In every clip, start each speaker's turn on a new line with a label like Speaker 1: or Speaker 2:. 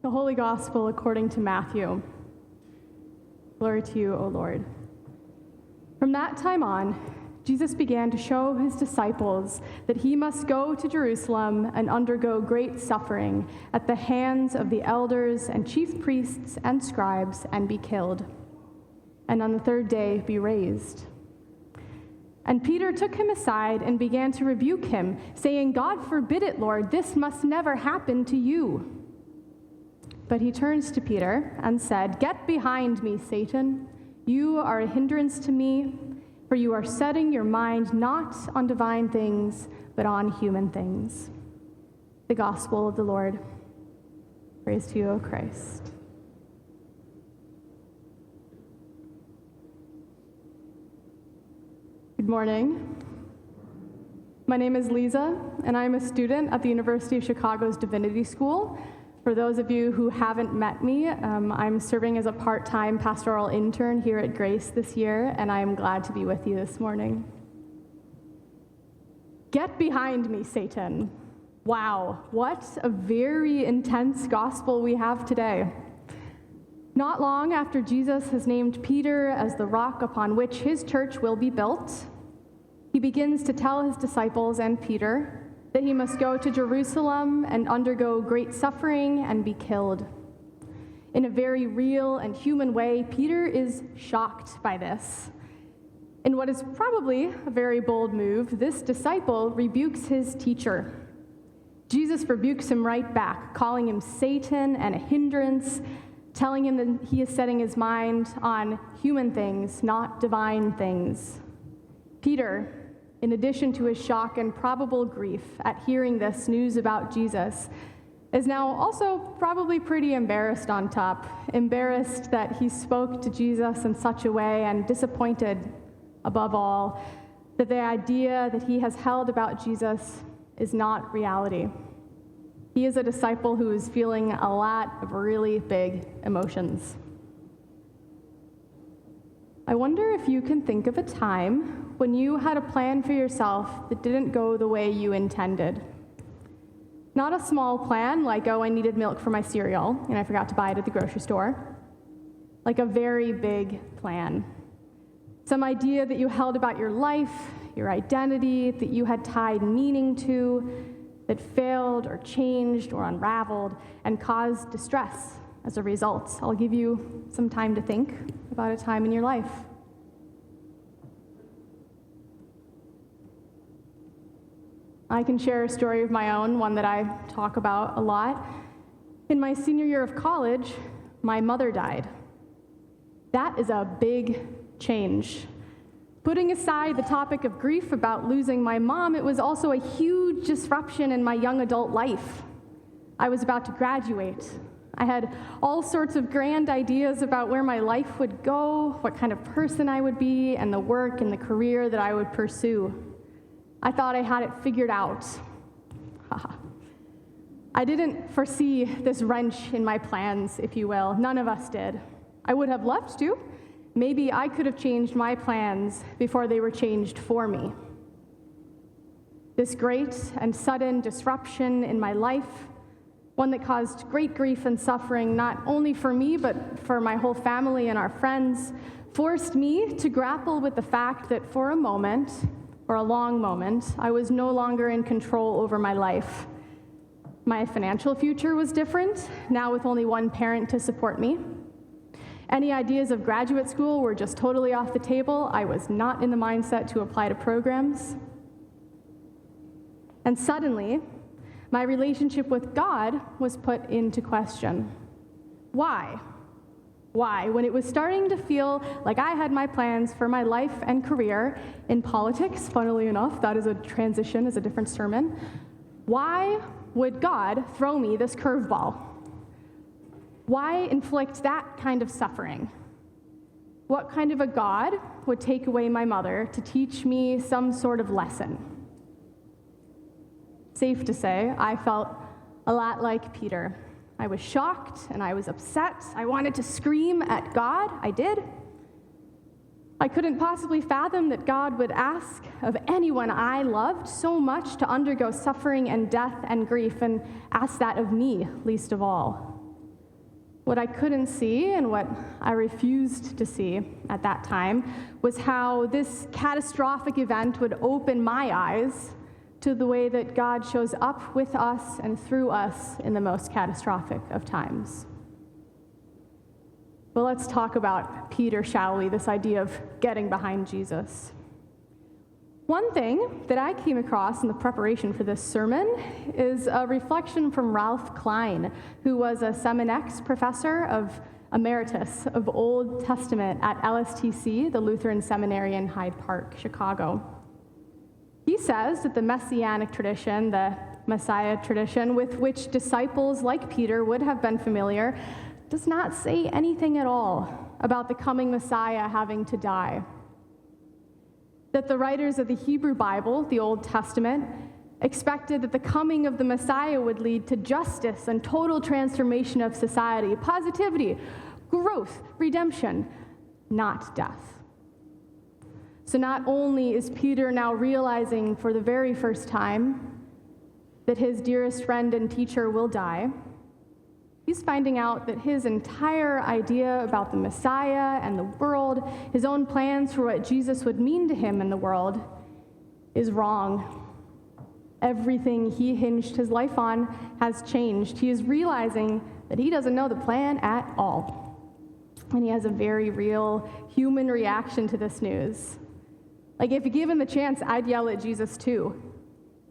Speaker 1: The Holy Gospel according to Matthew. Glory to you, O Lord. From that time on, Jesus began to show his disciples that he must go to Jerusalem and undergo great suffering at the hands of the elders and chief priests and scribes and be killed, and on the third day be raised. And Peter took him aside and began to rebuke him, saying, "God forbid it, Lord, this must never happen to you." But he turns to Peter and said, "Get behind me, Satan. You are a hindrance to me, for you are setting your mind not on divine things, but on human things." The Gospel of the Lord. Praise to you, O Christ. Good morning. My name is Liza, and I'm a student at the University of Chicago's Divinity School. For those of you who haven't met me, I'm serving as a part-time pastoral intern here at Grace this year, and I am glad to be with you this morning. Get behind me, Satan. Wow, what a very intense gospel we have today. Not long after Jesus has named Peter as the rock upon which his church will be built, he begins to tell his disciples and Peter that he must go to Jerusalem and undergo great suffering and be killed. In a very real and human way, Peter is shocked by this. In what is probably a very bold move, this disciple rebukes his teacher. Jesus rebukes him right back, calling him Satan and a hindrance, telling him that he is setting his mind on human things, not divine things. Peter, in addition to his shock and probable grief at hearing this news about Jesus, is now also probably pretty embarrassed on top. Embarrassed that he spoke to Jesus in such a way, and disappointed, above all, that the idea that he has held about Jesus is not reality. He is a disciple who is feeling a lot of really big emotions. I wonder if you can think of a time when you had a plan for yourself that didn't go the way you intended. Not a small plan, like, oh, I needed milk for my cereal, and I forgot to buy it at the grocery store. Like a very big plan. Some idea that you held about your life, your identity, that you had tied meaning to, that failed or changed or unraveled and caused distress as a result. I'll give you some time to think about a time in your life. I can share a story of my own, one that I talk about a lot. In my senior year of college, my mother died. That is a big change. Putting aside the topic of grief about losing my mom, it was also a huge disruption in my young adult life. I was about to graduate. I had all sorts of grand ideas about where my life would go, what kind of person I would be, and the work and the career that I would pursue. I thought I had it figured out. I didn't foresee this wrench in my plans, if you will. None of us did. I would have loved to. Maybe I could have changed my plans before they were changed for me. This great and sudden disruption in my life, one that caused great grief and suffering, not only for me, but for my whole family and our friends, forced me to grapple with the fact that for a moment, for a long moment, I was no longer in control over my life. My financial future was different, now with only one parent to support me. Any ideas of graduate school were just totally off the table. I was not in the mindset to apply to programs. And suddenly, my relationship with God was put into question. Why? Why? When it was starting to feel like I had my plans for my life and career in politics, funnily enough, that is a transition, is a different sermon. Why would God throw me this curveball? Why inflict that kind of suffering? What kind of a God would take away my mother to teach me some sort of lesson? Safe to say, I felt a lot like Peter. I was shocked and I was upset. I wanted to scream at God. I did. I couldn't possibly fathom that God would ask of anyone I loved so much to undergo suffering and death and grief, and ask that of me least of all. What I couldn't see and what I refused to see at that time was how this catastrophic event would open my eyes to the way that God shows up with us and through us in the most catastrophic of times. Well, let's talk about Peter, shall we? This idea of getting behind Jesus. One thing that I came across in the preparation for this sermon is a reflection from Ralph Klein, who was a Seminex professor of emeritus of Old Testament at LSTC, the Lutheran Seminary in Hyde Park, Chicago. He says that the Messianic tradition, the Messiah tradition, with which disciples like Peter would have been familiar, does not say anything at all about the coming Messiah having to die. That the writers of the Hebrew Bible, the Old Testament, expected that the coming of the Messiah would lead to justice and total transformation of society, positivity, growth, redemption, not death. So not only is Peter now realizing for the very first time that his dearest friend and teacher will die, he's finding out that his entire idea about the Messiah and the world, his own plans for what Jesus would mean to him in the world, is wrong. Everything he hinged his life on has changed. He is realizing that he doesn't know the plan at all. And he has a very real human reaction to this news. Like, if given the chance, I'd yell at Jesus too.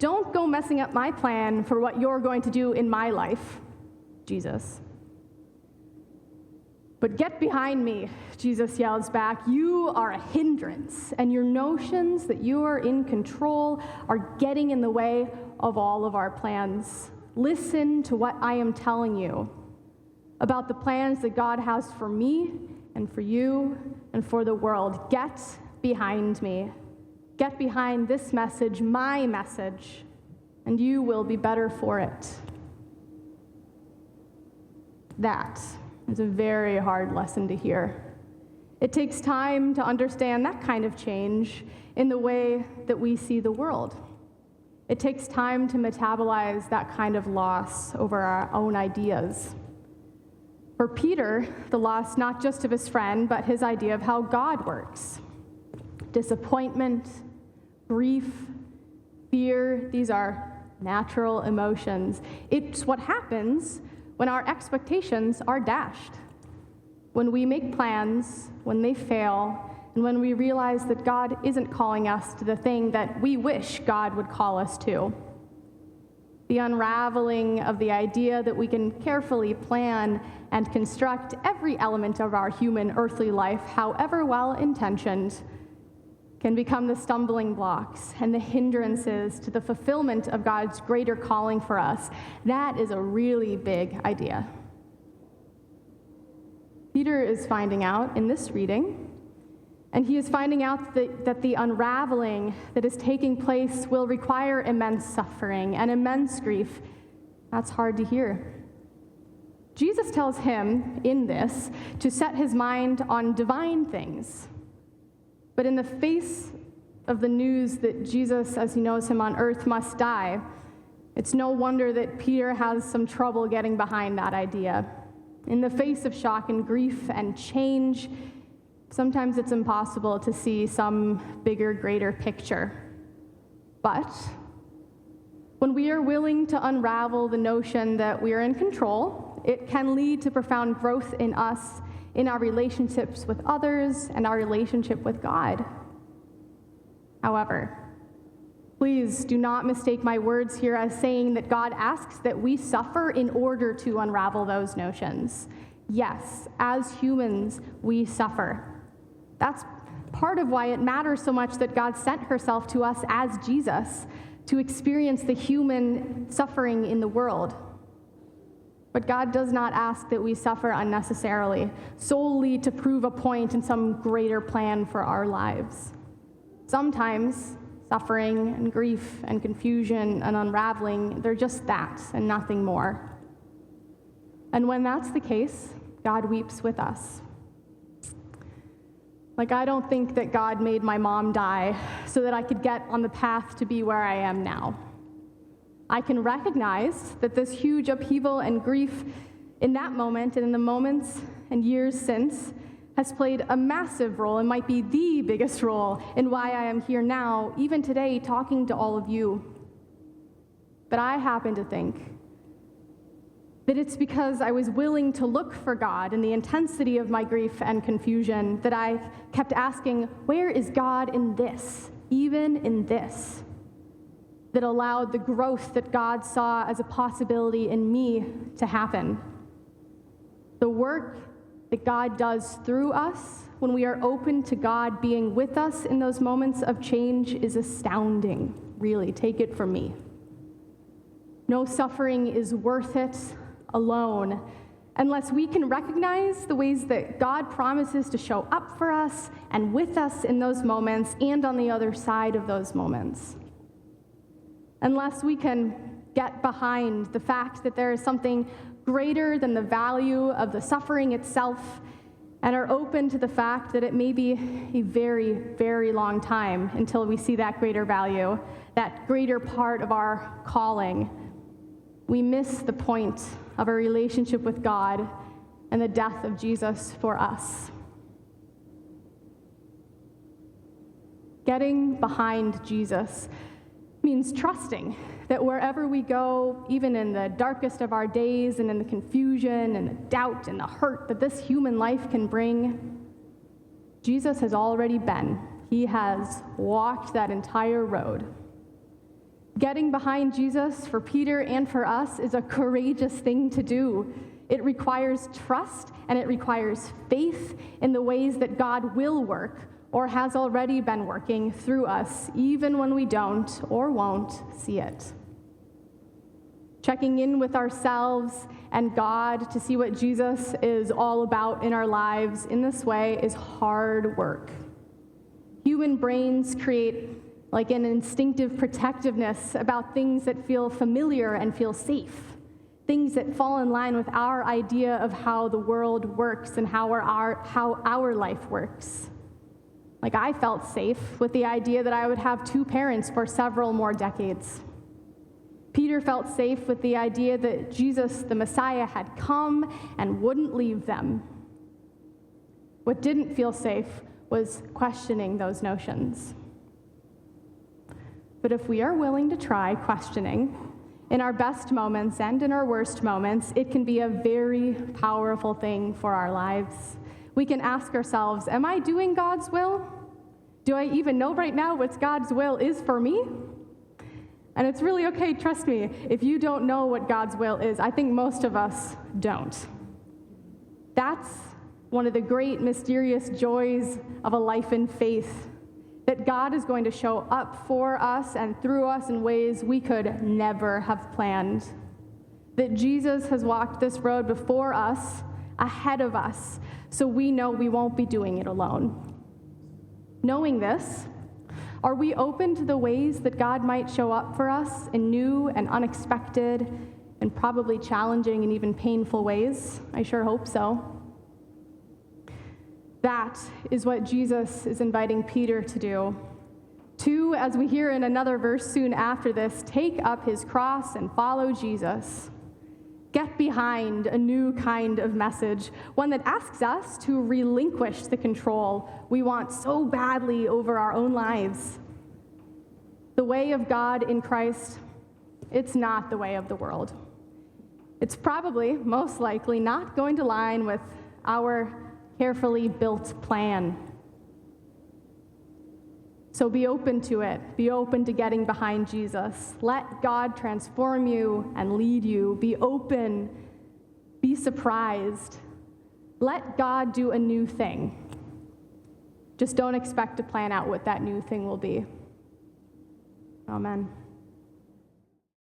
Speaker 1: Don't go messing up my plan for what you're going to do in my life, Jesus. But get behind me, Jesus yells back. You are a hindrance, and your notions that you are in control are getting in the way of all of our plans. Listen to what I am telling you about the plans that God has for me and for you and for the world. Get behind me. Get behind this message, my message, and you will be better for it. That is a very hard lesson to hear. It takes time to understand that kind of change in the way that we see the world. It takes time to metabolize that kind of loss over our own ideas. For Peter, the loss not just of his friend, but his idea of how God works. Disappointment, grief, fear, these are natural emotions. It's what happens when our expectations are dashed, when we make plans, when they fail, and when we realize that God isn't calling us to the thing that we wish God would call us to. The unraveling of the idea that we can carefully plan and construct every element of our human earthly life, however well-intentioned, can become the stumbling blocks and the hindrances to the fulfillment of God's greater calling for us. That is a really big idea. Peter is finding out in this reading, and he is finding out that the unraveling that is taking place will require immense suffering and immense grief. That's hard to hear. Jesus tells him in this to set his mind on divine things. But in the face of the news that Jesus, as he knows him on earth, must die, it's no wonder that Peter has some trouble getting behind that idea. In the face of shock and grief and change, sometimes it's impossible to see some bigger, greater picture. But when we are willing to unravel the notion that we are in control, it can lead to profound growth in us, in our relationships with others, and our relationship with God. However, please do not mistake my words here as saying that God asks that we suffer in order to unravel those notions. Yes, as humans, we suffer. That's part of why it matters so much that God sent herself to us as Jesus to experience the human suffering in the world. But God does not ask that we suffer unnecessarily, solely to prove a point in some greater plan for our lives. Sometimes suffering and grief and confusion and unraveling, they're just that and nothing more. And when that's the case, God weeps with us. Like, I don't think that God made my mom die so that I could get on the path to be where I am now. I can recognize that this huge upheaval and grief in that moment and in the moments and years since, has played a massive role and might be the biggest role in why I am here now, even today, talking to all of you. But I happen to think that it's because I was willing to look for God in the intensity of my grief and confusion that I kept asking, where is God in this, even in this? That allowed the growth that God saw as a possibility in me to happen. The work that God does through us when we are open to God being with us in those moments of change is astounding, really. Take it from me. No suffering is worth it alone unless we can recognize the ways that God promises to show up for us and with us in those moments and on the other side of those moments. Unless we can get behind the fact that there is something greater than the value of the suffering itself and are open to the fact that it may be a very, very long time until we see that greater value, that greater part of our calling, we miss the point of a relationship with God and the death of Jesus for us. Getting behind Jesus means trusting that wherever we go, even in the darkest of our days and in the confusion and the doubt and the hurt that this human life can bring, Jesus has already been. He has walked that entire road. Getting behind Jesus for Peter and for us is a courageous thing to do. It requires trust and it requires faith in the ways that God will work or has already been working through us, even when we don't or won't see it. Checking in with ourselves and God to see what Jesus is all about in our lives in this way is hard work. Human brains create like an instinctive protectiveness about things that feel familiar and feel safe, things that fall in line with our idea of how the world works and how our life works. Like I felt safe with the idea that I would have two parents for several more decades. Peter felt safe with the idea that Jesus, the Messiah, had come and wouldn't leave them. What didn't feel safe was questioning those notions. But if we are willing to try questioning, in our best moments and in our worst moments, it can be a very powerful thing for our lives. We can ask ourselves, am I doing God's will? Do I even know right now what God's will is for me? And it's really okay, trust me, if you don't know what God's will is. I think most of us don't. That's one of the great mysterious joys of a life in faith, that God is going to show up for us and through us in ways we could never have planned. That Jesus has walked this road before us, ahead of us, so we know we won't be doing it alone. Knowing this, are we open to the ways that God might show up for us in new and unexpected and probably challenging and even painful ways? I sure hope so. That is what Jesus is inviting Peter to do. To, as we hear in another verse soon after this, take up his cross and follow Jesus. Get behind a new kind of message, one that asks us to relinquish the control we want so badly over our own lives. The way of God in Christ, it's not the way of the world. It's probably, most likely, not going to line with our carefully built plan. So be open to it. Be open to getting behind Jesus. Let God transform you and lead you. Be open. Be surprised. Let God do a new thing. Just don't expect to plan out what that new thing will be. Amen.